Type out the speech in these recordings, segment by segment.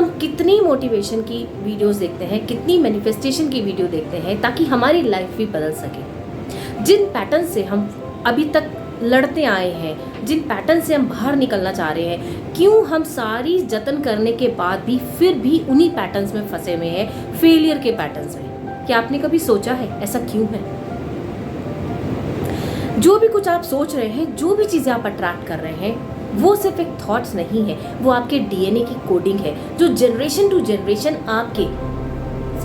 हम कितनी मोटिवेशन की वीडियोस देखते हैं, कितनी मैनिफेस्टेशन की वीडियो देखते हैं ताकि हमारी लाइफ भी बदल सके। जिन पैटर्न से हम अभी तक लड़ते आए हैं, जिन पैटर्न से हम बाहर निकलना चाह रहे हैं, क्यों हम सारी जतन करने के बाद भी फिर भी उन्हीं पैटर्न्स में फंसे हुए हैं, फेलियर के पैटर्न्स में। क्या आपने कभी सोचा है ऐसा क्यों है? जो भी कुछ आप सोच रहे हैं, जो भी चीज़ें आप अट्रैक्ट कर रहे हैं, वो सिर्फ एक थॉट्स नहीं है, वो आपके डीएनए की कोडिंग है जो जनरेशन टू जनरेशन आपके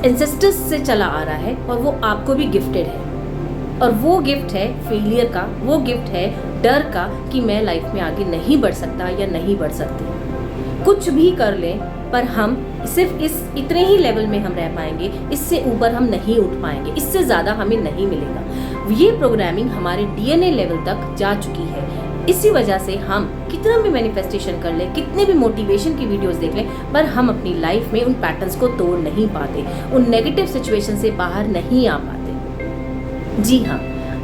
एंसेस्टर्स से चला आ रहा है और वो आपको भी गिफ्टेड है। और वो गिफ्ट है फेलियर का, वो गिफ्ट है डर का कि मैं लाइफ में आगे नहीं बढ़ सकता या नहीं बढ़ सकती। कुछ भी कर लें पर हम सिर्फ इतने ही लेवल में हम रह पाएंगे, इससे ऊपर हम नहीं उठ पाएंगे, इससे ज़्यादा हमें नहीं मिलेगा। ये प्रोग्रामिंग हमारे डीएनए लेवल तक जा चुकी है। इसी वजह से हम कितना भी मैनिफेस्टेशन कर लें, कितने भी मोटिवेशन की वीडियोस देख लें, पर हम अपनी लाइफ में उन पैटर्न्स को तोड़ नहीं पाते, उन नेगेटिव सिचुएशन से बाहर नहीं आ पाते। जी हाँ,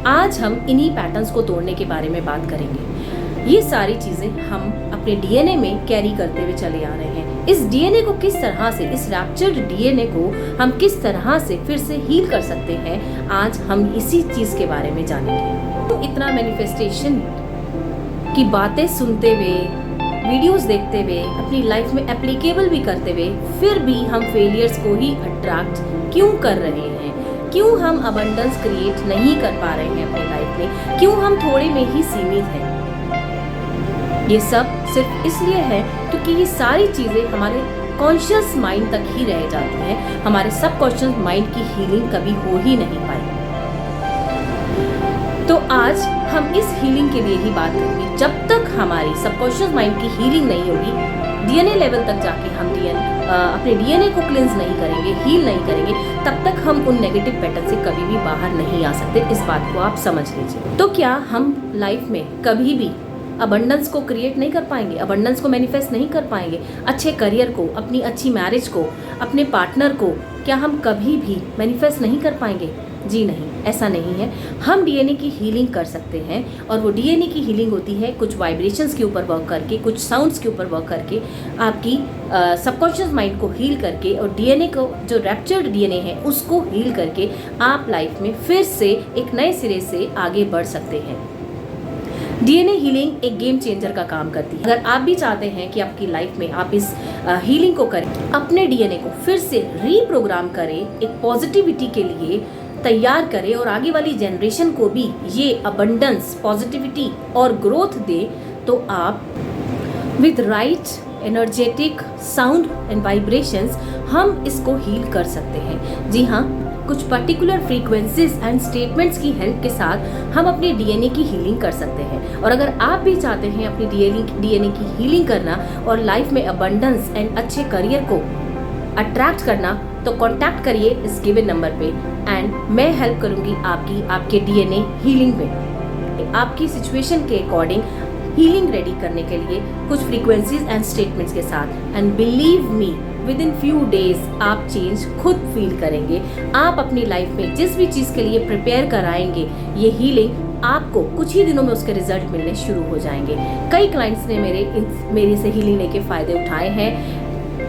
आज हम इन्हीं पैटर्न्स को तोड़ने के बारे में बात करेंगे। ये सारी चीज़ें हम अपने डीएनए में कैरी करते हुए चले आ रहे हैं। इस डीएनए को किस तरह से, इस रैप्चर्ड डीएनए को हम किस तरह से फिर से हील कर सकते हैं, आज हम इसी चीज़ के बारे में जानेंगे। तो इतना मैनिफेस्टेशन की बातें सुनते हुए, वीडियोस देखते हुए, अपनी लाइफ में एप्लीकेबल भी करते हुए, फिर भी हम फेलियर्स को ही अट्रैक्ट क्यों कर रहे हैं? क्यों हम अबंडेंस क्रिएट नहीं कर पा रहे हैं अपनी लाइफ में? क्यों हम थोड़े में ही सीमित हैं? ये सब सिर्फ इसलिए है क्योंकि ये सारी चीज़ें हमारे कॉन्शियस माइंड तक ही रह जाती हैं। हमारे सबकॉन्शियस माइंड की हीलिंग कभी हो ही नहीं पाई। तो आज हम इस हीलिंग के लिए ही बात करेंगे। जब तक हमारी सबकॉन्शियस माइंड की हीलिंग नहीं होगी, डीएनए लेवल तक जाके हम अपने डीएनए को क्लींस नहीं करेंगे, हील नहीं करेंगे, तब तक हम उन नेगेटिव पैटर्न से कभी भी बाहर नहीं आ सकते। इस बात को आप समझ लीजिए। तो क्या हम लाइफ में कभी भी अबंडेंस को क्रिएट नहीं कर पाएंगे, अबंडेंस को मैनिफेस्ट नहीं कर पाएंगे? अच्छे करियर को, अपनी अच्छी मैरिज को, अपने पार्टनर को क्या हम कभी भी मैनिफेस्ट नहीं कर पाएंगे? जी नहीं, ऐसा नहीं है। हम डीएनए की हीलिंग कर सकते हैं और वो डीएनए की हीलिंग होती है कुछ वाइब्रेशंस के ऊपर वर्क करके, कुछ साउंड्स के ऊपर वर्क करके, आपकी सबकॉन्शियस माइंड को हील करके और डीएनए को, जो रैप्चर्ड डीएनए है, उसको हील करके आप लाइफ में फिर से एक नए सिरे से आगे बढ़ सकते हैं। डीएनए हीलिंग एक गेम चेंजर का काम करती है। अगर आप भी चाहते हैं कि आपकी लाइफ में आप इस हीलिंग को करें, अपने डीएनए को फिर से रीप्रोग्राम करें, एक पॉजिटिविटी के लिए तैयार करें और आगे वाली जनरेशन को भी ये अबंडेंस, पॉजिटिविटी और ग्रोथ दे, तो आप with right energetic sound and vibrations हम इसको हील कर सकते हैं। जी हाँ, कुछ पर्टिकुलर फ्रीक्वेंसीज एंड स्टेटमेंट्स की हेल्प के साथ हम अपने डीएनए की हीलिंग कर सकते हैं। और अगर आप भी चाहते हैं अपनी डीएनए की हीलिंग करना और लाइफ में अबंडेंस एंड अच्छे करियर को अट्रैक्ट करना, तो कांटेक्ट करिए इस गिवन नंबर पे एंड मैं हेल्प करूंगी आपके डीएनए हीलिंग में। आपकी सिचुएशन के अकॉर्डिंग हीलिंग रेडी करने के लिए कुछ फ्रीक्वेंसीज एंड स्टेटमेंट्स के साथ, and believe me, with in few days आप चेंज खुद फील करेंगे। आप अपनी लाइफ में जिस भी चीज़ के लिए प्रिपेयर कराएंगे, ये हीलिंग आपको कुछ ही दिनों में उसके रिजल्ट मिलने शुरू हो जाएंगे। कई क्लाइंट्स ने मेरे से हीलिंग लेके फ़ायदे उठाए हैं।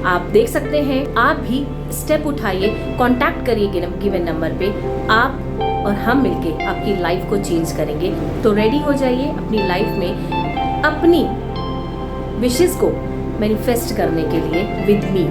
आप देख सकते हैं, आप भी स्टेप उठाइए, कांटेक्ट करिए गिवन नंबर पे, आप और हम मिलके आपकी लाइफ को चेंज करेंगे। तो रेडी हो जाइए अपनी लाइफ में अपनी विशेस को मैनिफेस्ट करने के लिए विद मी।